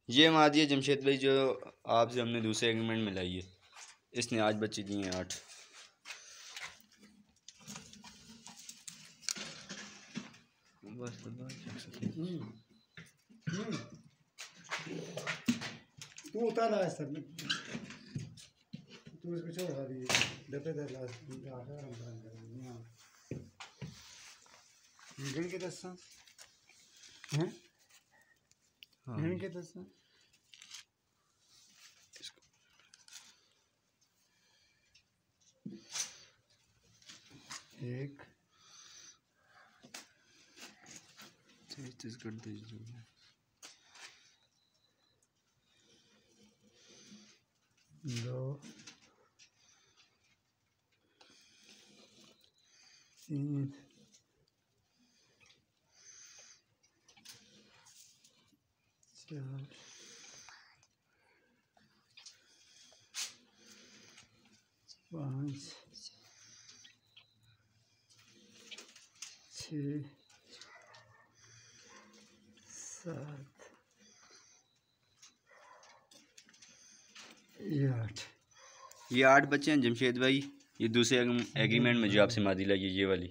ये मादी है जमशेद भाई, जो आपसे हमने दूसरे एग्रीमेंट में लाई है। इसने आज बच्चे दिए हैं 8। बस तू उतार ला सब, तू इसको छोड़ दी डब्बे दे ला गिन के दस हैं, गिन के दस 1 कर दीजिए। 2 3 4 5 6 7 8। ये 8 बच्चे हैं जमशेद भाई। ये दूसरे एग्रीमेंट में जो आपसे मादी लगी ये वाली।